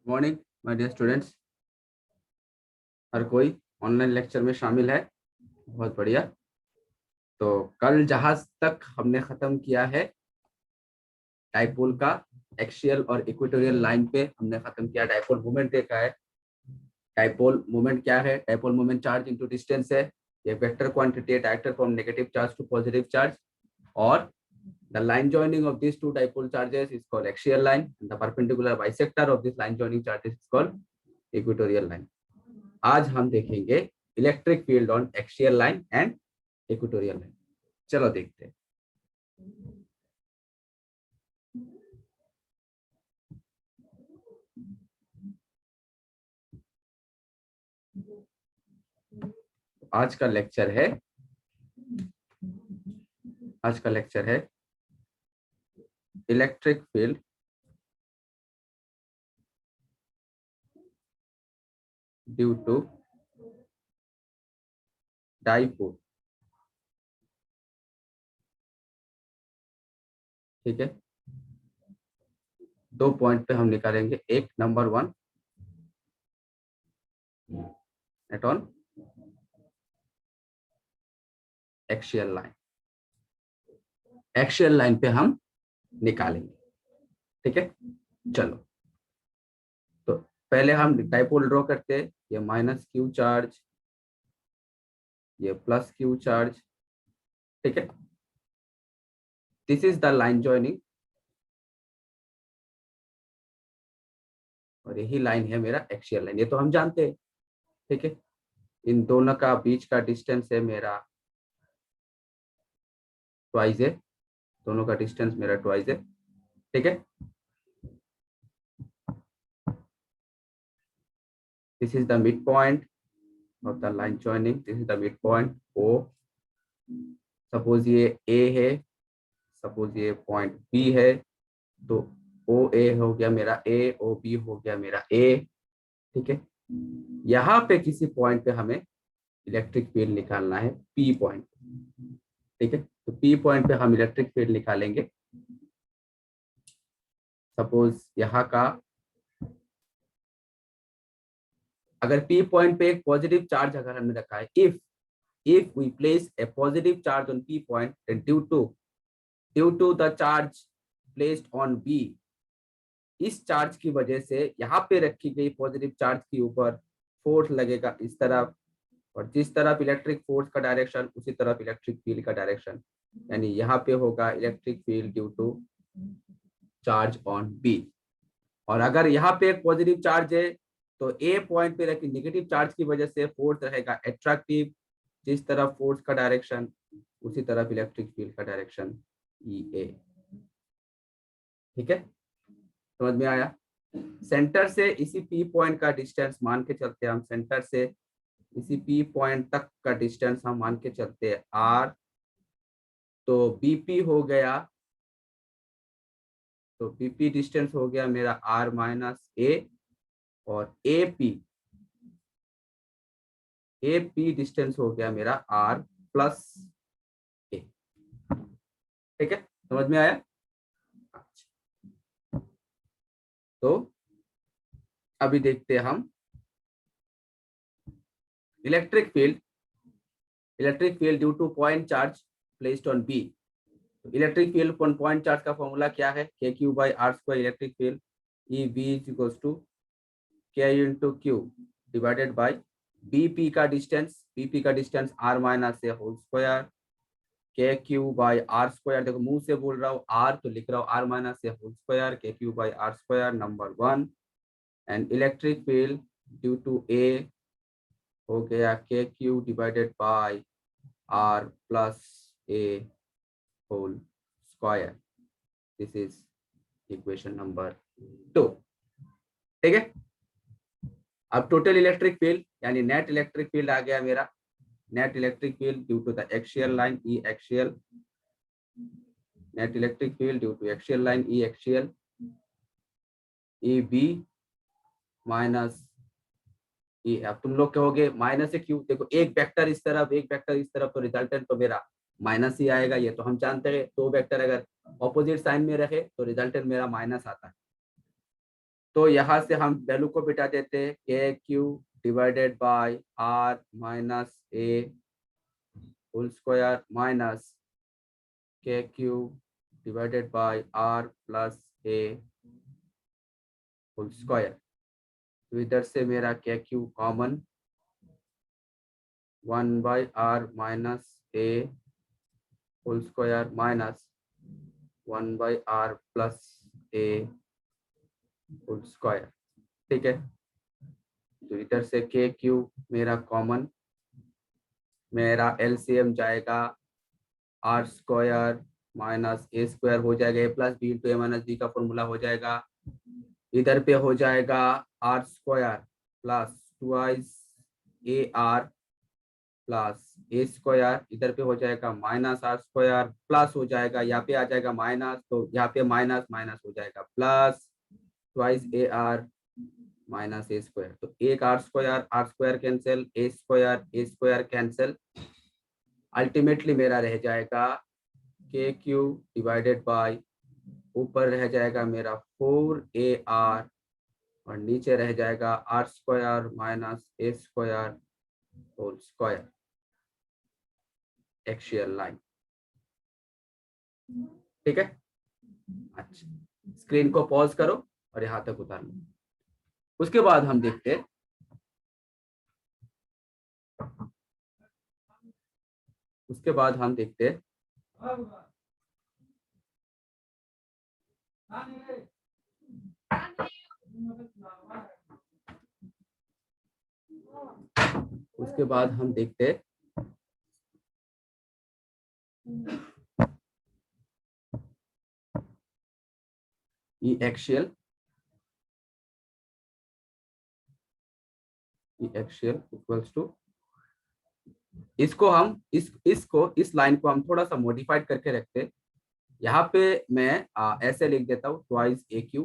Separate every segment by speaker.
Speaker 1: Morning my dear students. हर कोई online lecture में शामिल है। बहुत बढ़िया। तो कल जहाज तक हमने खत्म किया है डाइपोल का, एक्सियल और इक्वेटोरियल लाइन पे हमने खत्म किया। डाइपोल मोमेंट देखा है। डाइपोल मोमेंट क्या है? Dipole moment charge into distance है। ये वेक्टर क्वांटिटी है directed from negative charge to positive charge. और the line joining of these two dipole charges is called axial line and the perpendicular bisector of this line joining charges is called equatorial line. आज हम देखेंगे electric field on axial line and equatorial line. चलो देखते हैं। आज का lecture है electric field due to dipole. ठीक है, दो पॉइंट पे हम निकालेंगे। एक number 1 at on axial line. Axial line पे हम निकालेंगे। ठीक है, चलो। तो पहले हम डाइपोल ड्रॉ करते हैं। ये माइनस क्यू चार्ज, ये प्लस क्यू चार्ज। ठीक है, this is the line joining और यही लाइन है मेरा एक्सियल लाइन। ये तो हम जानते हैं। ठीक है, इन दोनों का बीच का डिस्टेंस है मेरा ट्वाइस है। दोनों का डिस्टेंस मेरा ट्वाइस है। ठीक है, this is the mid point of the line joining. This is the mid point O. Suppose ये ए है, सपोज ये पॉइंट बी है, तो ओ ए हो गया मेरा ए, ओ बी हो गया मेरा ए। ठीक है, यहाँ पे किसी पॉइंट पे हमें इलेक्ट्रिक फील्ड निकालना है, पी पॉइंट। ठीक है, तो पी पॉइंट पे हम इलेक्ट्रिक फील्ड निकालेंगे। सपोज यहाँ का अगर पी पॉइंट पे एक पॉजिटिव चार्ज अगर हमने रखा है, if we place a positive charge on P point, then due to the charge placed on B, इस चार्ज की वजह से यहाँ पे रखी गई पॉजिटिव चार्ज के ऊपर फोर्स लगेगा इस तरफ, और जिस तरफ इलेक्ट्रिक फोर्स का डायरेक्शन उसी तरफ इलेक्ट्रिक फील्ड का डायरेक्शन। यानी यहाँ पे होगा electric field due to charge on B. और अगर यहाँ पे एक पॉजिटिव चार्ज है तो ए पॉइंट पे रखी नेगेटिव चार्ज की वजह से फोर्स रहेगा एट्रैक्टिव। जिस तरफ फोर्स का डायरेक्शन उसी तरफ इलेक्ट्रिक फील्ड का डायरेक्शन ई ए। ठीक है, समझ में आया? सेंटर से इसी पी पॉइंट का डिस्टेंस मान के चलते हैं हम। सेंटर से इसी पी पॉइंट तक का डिस्टेंस हम मान के चलते हैं आर। तो बीपी हो गया, तो बीपी डिस्टेंस हो गया मेरा आर माइनस ए, और एपी डिस्टेंस हो गया मेरा आर प्लस ए। ठीक है, समझ में आया? तो अभी देखते हैं हम electric field due to point charge placed on B. Electric field on point charge का फॉर्मूला क्या है? K Q by R square electric field E B is equals to K into Q divided by BP का distance R minus A whole square, K Q by R square. देखो मुंह से बोल रहा हूँ आर, तो लिख रहा हूँ R minus A whole square, K Q by R square number 1। And electric field due to A हो गया K Q divided by R plus A whole square. This is equation number 2। ठीक है, अब total electric field यानी net electric field आ गया मेरा। Net electric field due to the axial line E axial, net electric field due to axial line E axial, E B minus ई। अब तुम लोग कहोगे माइनस है क्यों? देखो एक वेक्टर इस तरफ एक वेक्टर इस तरफ, तो रिजल्टेंट तो मेरा माइनस ही आएगा। ये तो हम जानते हैं। दो वेक्टर अगर ऑपोजिट साइन में रहे तो रिजल्टेंट मेरा माइनस आता है। तो यहाँ से हम वैल्यू को बिठा देते हैं K Q divided by R minus A whole square minus K Q divided by R plus A whole square. तो इधर से मेरा K Q common 1/r minus A whole square minus 1/r plus A whole square. ठीक है, तो इधर से के क्यू मेरा कॉमन, मेरा एलसीएम जाएगा R square minus A square हो जाएगा, A plus B into A minus B का फॉर्मूला हो जाएगा। इधर पे हो जाएगा R square plus twice A R plus A square, इधर पे हो जाएगा माइनस आर स्क्वायर प्लस हो जाएगा, यहाँ पे आ जाएगा माइनस, तो यहाँ पे माइनस माइनस हो जाएगा plus twice A R minus A square. तो एक R square cancel, A square cancel. Ultimately मेरा रह जाएगा के क्यू डिवाइडेड बाय, ऊपर रह जाएगा मेरा 4ar और नीचे रह जाएगा R square minus A square whole square axial line. ठीक है, अच्छा, स्क्रीन को पॉज करो और यहां तक उतार लो। उसके बाद हम देखते हैं उसके बाद हम देखते हैं ई एक्सियल इक्वल्स टू, इसको हम इस लाइन को हम थोड़ा सा मॉडिफाइड करके रखते हैं। यहाँ पे मैं ऐसे लिख देता हूँ ट्वाइस ए क्यू।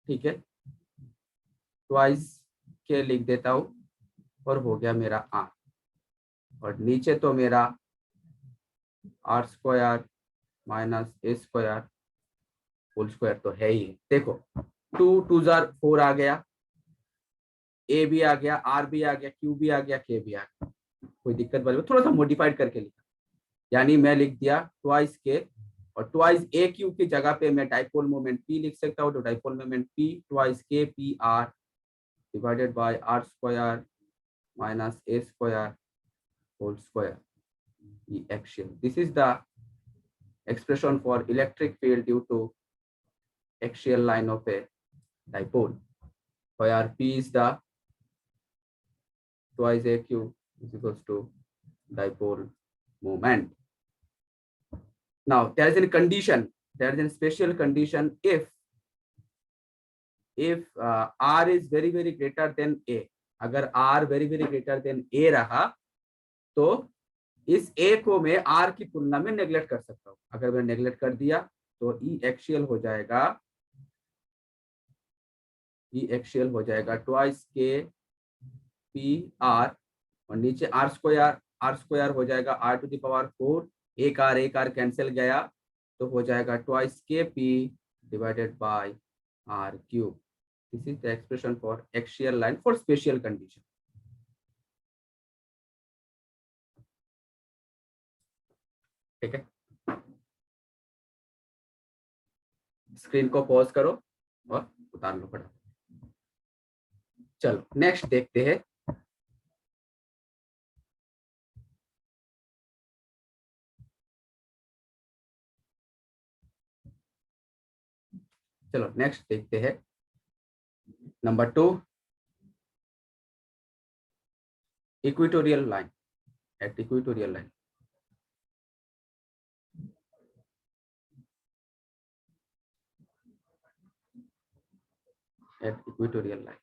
Speaker 1: ठीक है, ट्वाइस के लिख देता हूँ और हो गया मेरा आर, और नीचे तो मेरा R square minus A square whole square तो है ही। देखो 2 2 4 आ गया, ए भी आ गया, आर भी आ गया, क्यू भी आ गया, के भी आ गया, कोई दिक्कत वाली थोड़ा सा मॉडिफाइड करके लिखा। यानी मैं लिख दिया ट्वाइस के, और ट्वाइस ए क्यू की जगह पे मैं डाइपोल मोमेंट पी लिख सकता हूँ। तो dipole moment P twice K P R divided by R square minus A square whole square axial. This is the expression for electric field due to axial line of a dipole, where P is the twice AQ is equals to dipole moment. Now there is a condition, there is a special condition if R is very greater than A. अगर R very greater than A रहा तो इस A को मैं R की तुलना में neglect कर सकता हूँ। अगर मैं नेग्लेक्ट कर दिया तो E एक्सियल हो जाएगा ट्वाइस के पी आर, और नीचे आर स्क्वायर हो जाएगा आर टू द पावर 4, एक आर कैंसिल गया तो हो जाएगा twice K P divided by R cube. This is the expression for axial line for special condition. ठीक है, स्क्रीन को पॉज करो और उतार लो फटाफट। चलो नेक्स्ट देखते हैं। चलो नेक्स्ट देखते हैं number 2, equatorial line. At equatorial line, at equatorial line.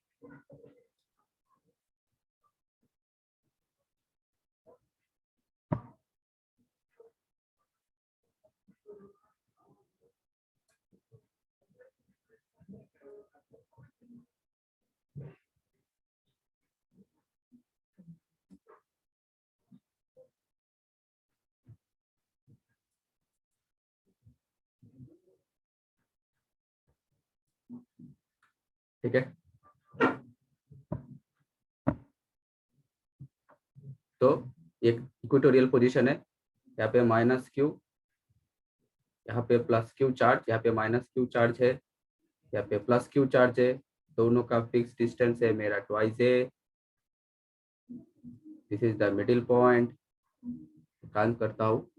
Speaker 1: ठीक है, तो एक इक्वेटोरियल पोजीशन है, यहाँ पे माइनस क्यू, यहाँ पे प्लस क्यू चार्ज, यहाँ पे माइनस क्यू चार्ज है, यहाँ पे प्लस क्यू चार्ज है, दोनों का फिक्स डिस्टेंस है मेरा ट्वाइस है, this is the middle point. काम करता हूँ,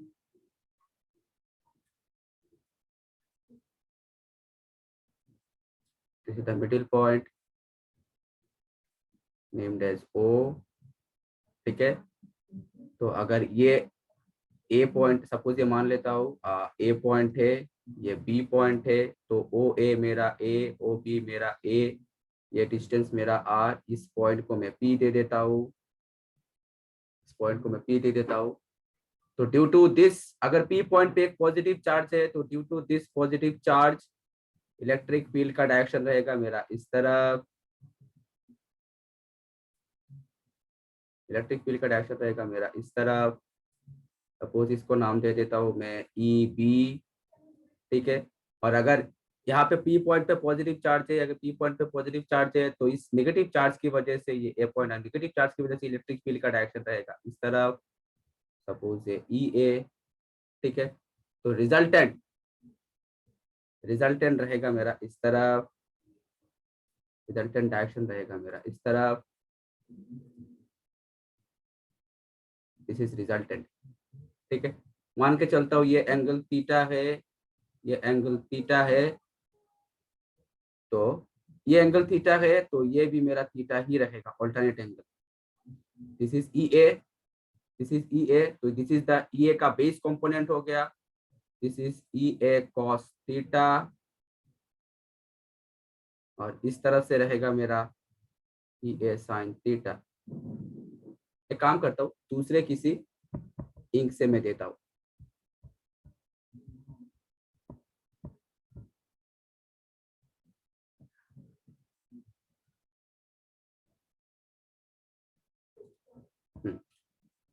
Speaker 1: this is the middle point named as O. ठीक है, तो अगर ये ए पॉइंट, सपोज ये मान लेता हूँ ए पॉइंट है, ये बी पॉइंट है, तो ओ ए मेरा ए, ओ बी मेरा ए, ये डिस्टेंस मेरा आर, इस पॉइंट को मैं पी दे देता हूँ, इस पॉइंट को मैं पी दे देता हूँ। तो ड्यू टू दिस, अगर पी पॉइंट पे एक पॉजिटिव चार्ज है, तो due to this positive charge electric field का डायरेक्शन रहेगा मेरा इस तरफ, इलेक्ट्रिक फील्ड का डायरेक्शन रहेगा मेरा इस तरफ। सपोज इसको नाम दे देता हूँ मैं ई बी। ठीक है, और अगर यहाँ पे पी पॉइंट पे पॉजिटिव चार्ज है, अगर पी पॉइंट पे पॉजिटिव चार्ज है, तो इस नेगेटिव चार्ज की वजह से ये ए पॉइंट, नेगेटिव चार्ज की वजह से इलेक्ट्रिक फील्ड का डायरेक्शन रहेगा इस तरफ, सपोज ये ई ए। ठीक है, तो रिजल्टेंट रहेगा मेरा इस तरफ, रिजल्टेंट डायरेक्शन रहेगा मेरा इस तरफ, दिस इज रिजल्टेंट। ठीक है, मान के चलता हूँ ये एंगल थीटा है, ये एंगल थीटा है, तो ये एंगल थीटा है, तो ये भी मेरा थीटा ही रहेगा, alternate angle. This is E A, this is E A, तो this is the E A का बेस कंपोनेंट हो गया, this is E A cos theta, और इस तरफ से रहेगा मेरा ई ए साइन थीटा। एक काम करता हूँ, दूसरे किसी इंक से मैं देता हूँ।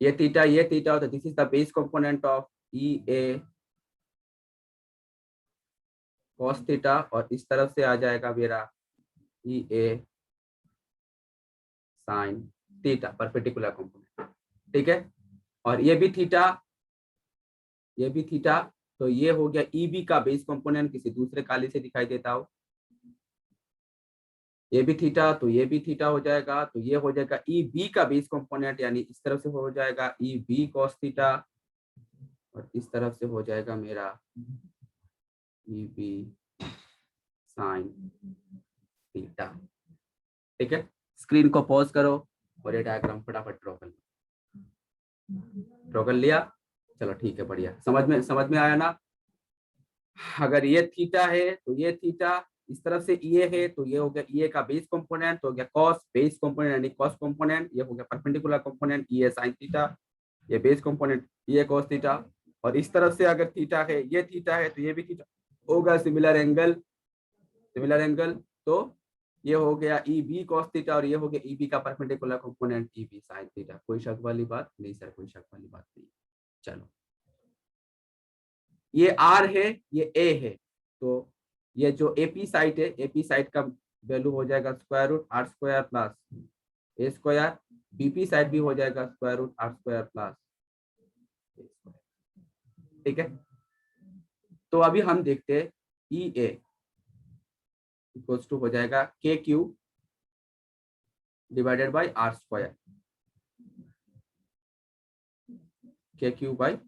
Speaker 1: ये थीटा होता है, this is the base component of E A cos theta, और इस तरफ से आ जाएगा मेरा ई A sine theta, perpendicular component. ठीक है, और ये भी थीटा, ये भी थीटा, तो ये हो गया ई बी का बेस कंपोनेंट, किसी दूसरे काली से दिखाई देता हो, ये भी थीटा, तो ये भी थीटा हो जाएगा, तो ये हो जाएगा ई बी का बेस कंपोनेंट, यानी इस तरफ से हो जाएगा ई बी कॉस थीटा, और इस तरफ से हो जाएगा मेरा ई बी साइन थीटा। ठीक है, स्क्रीन को पॉज करो और ये डायग्राम फटाफट ड्रॉ कर लो। ड्रॉ कर लिया, चलो ठीक है, बढ़िया, समझ में आया ना। अगर ये थीटा है तो ये थीटा, इस तरफ से ये है, तो ये हो गया ये का बेस कंपोनेंट, तो हो गया कॉस बेस कंपोनेंट यानी कॉस कंपोनेंट, ये हो गया परपेंडिकुलर कंपोनेंट ये साइन थीटा, ये बेस कंपोनेंट ये कॉस थीटा, और इस तरफ से अगर थीटा है, ये थीटा है, तो ये भी थीटा होगा, सिमिलर एंगल, सिमिलर एंगल, तो ये हो गया ई बी कॉस थीटा, और ये हो गया ई बी का perpendicular component E B sine theta. कोई शक वाली बात नहीं सर, कोई शक वाली बात नहीं। चलो, ये आर है, ये ए है, तो ये जो एपी साइड है, एपी साइड का वैल्यू हो जाएगा square root R square plus A square, BP side भी हो जाएगा square root R square plus A square. ठीक है, तो अभी हम देखते हैं ई ए इक्वल्स टू हो जाएगा K Q divided by R square, K Q by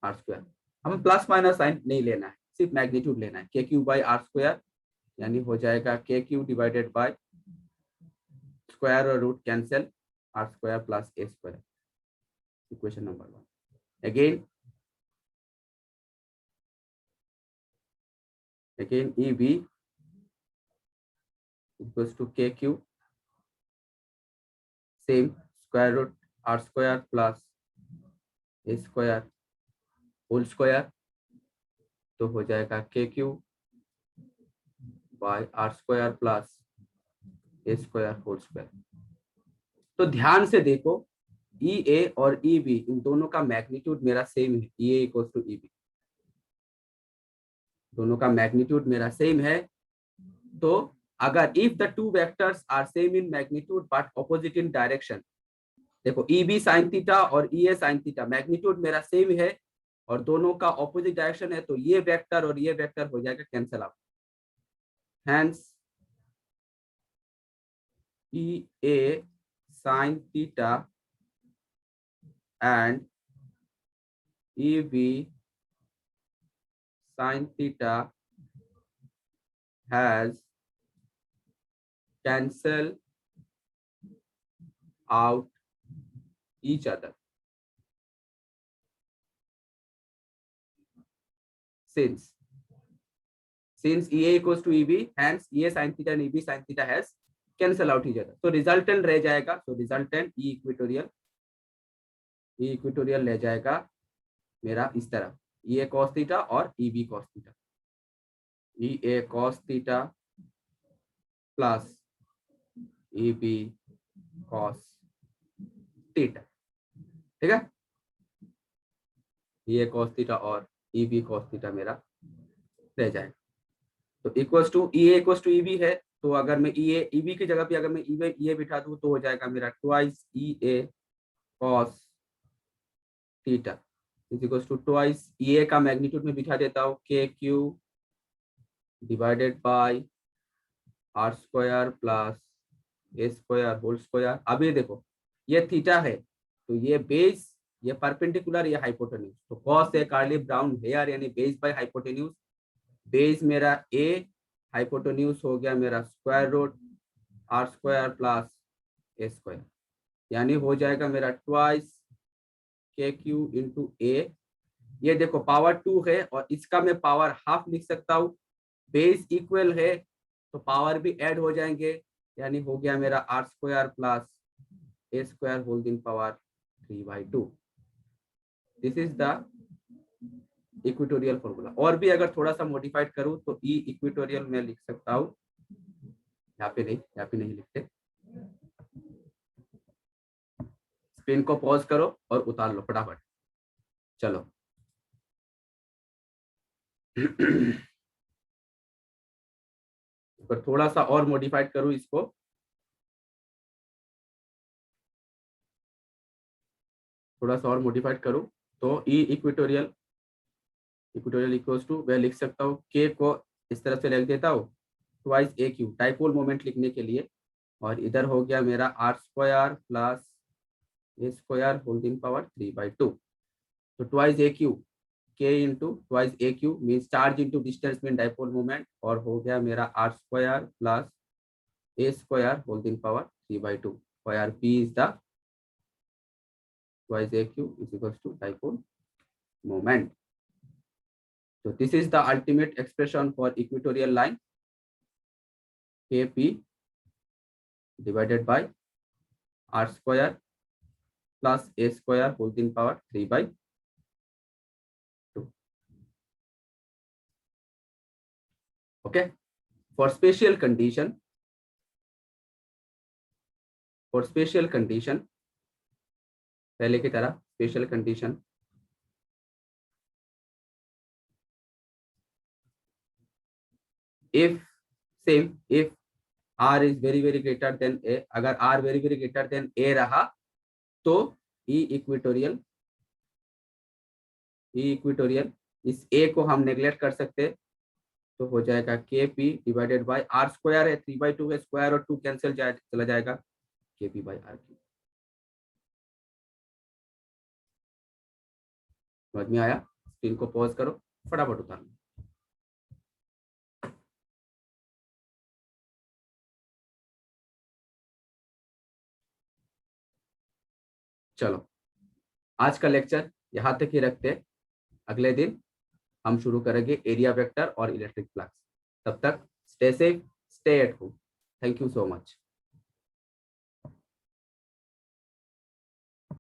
Speaker 1: R square. हमें प्लस माइनस साइन नहीं लेना है, सिर्फ मैग्नीट्यूड लेना है, K Q by R square, यानी हो जाएगा K Q divided by square और root cancel, R square plus A square, equation number 1। again EB equals to KQ, same square root R square plus A square whole square, तो हो जाएगा KQ by R square plus A square whole square। तो ध्यान से देखो, EA और EB इन दोनों का मैग्नीट्यूड मेरा सेम है, EA इक्वल्स टू EB, दोनों का मैग्नीट्यूड मेरा सेम है, तो अगर if the two vectors are same in magnitude but opposite in direction, देखो ई बी साइन थीटा और E A sine theta magnitude मेरा सेम है और दोनों का ऑपोजिट डायरेक्शन है, तो ये वेक्टर और ये वेक्टर हो जाएगा cancel out. Hence E A sine theta and E B sine theta has cancel out each other since EA equals to EB, hence EA sin theta and EB sin theta has cancel out each other. तो resultant रह जाएगा, तो resultant E equatorial रह जाएगा मेरा इस तरह EA cos theta और EB cos theta, EA cos theta plus EB cos theta, ठीक है। EA cos theta और EB cos theta मेरा रह जाएगा। तो equals to EA equals to EB है, तो अगर मैं EB की जगह पे अगर मैं EA बिठा दूं तो हो जाएगा मेरा twice EA cos theta is equals to twice EA का मैग्नीट्यूड में बिठा देता हूँ KQ divided by R square plus A square whole square. अब ये देखो ये थीटा है, तो ये बेस, ये परपेंडिकुलर, ये हाइपोटेन्यूज, तो cos A Carly brown hair यानी बेस बाय हाइपोटेन्यूज, बेस मेरा A, हाइपोटेन्यूज हो गया मेरा square root R square plus A square, यानी हो जाएगा मेरा ट्वाइस KQ इंटू A। ये देखो पावर 2 है और इसका मैं पावर हाफ लिख सकता हूँ, बेस इक्वल है तो पावर भी ऐड हो जाएंगे, यानी हो गया मेरा R square plus A square whole in power 3/2। This is the equatorial formula. और भी अगर थोड़ा सा मॉडिफाइड करूं तो ई इक्वेटोरियल में लिख सकता हूं, यहाँ पे नहीं लिखते। स्क्रीन को पॉज करो और उतार लो फटाफट, चलो। पर थोड़ा सा और मॉडिफाइड करूं इसको, थोड़ा सा और मॉडिफाइड करूं तो ई इक्वेटोरियल इक्वल्स टू मैं लिख सकता हूँ के को इस तरह से लिख देता हूँ twice A Q dipole moment लिखने के लिए, और इधर हो गया मेरा R square plus A square whole in power 3/2। तो twice A Q K into twice A Q means charge into distance mean dipole moment, और हो गया मेरा R square plus A square whole in power 3/2 where P is the twice AQ is equals to dipole moment. So this is the ultimate expression for equatorial line, KP divided by R square plus A square whole in power 3/2. Okay. For spatial condition, पहले की तरह special condition, if R is very greater than A, अगर R very greater than A रहा तो E equatorial इस A को हम neglect कर सकते, तो हो जाएगा KP divided by R square है 3/2 है, स्क्वायर और 2 कैंसिल चला जाएगा, KP बाय R क्यूब। समझ में आया? स्क्रीन को पॉज करो, फटाफट उतार लो। चलो आज का लेक्चर यहाँ तक ही रखते हैं, अगले दिन हम शुरू करेंगे एरिया वेक्टर और इलेक्ट्रिक फ्लक्स। तब तक stay safe, stay at home. Thank you so much.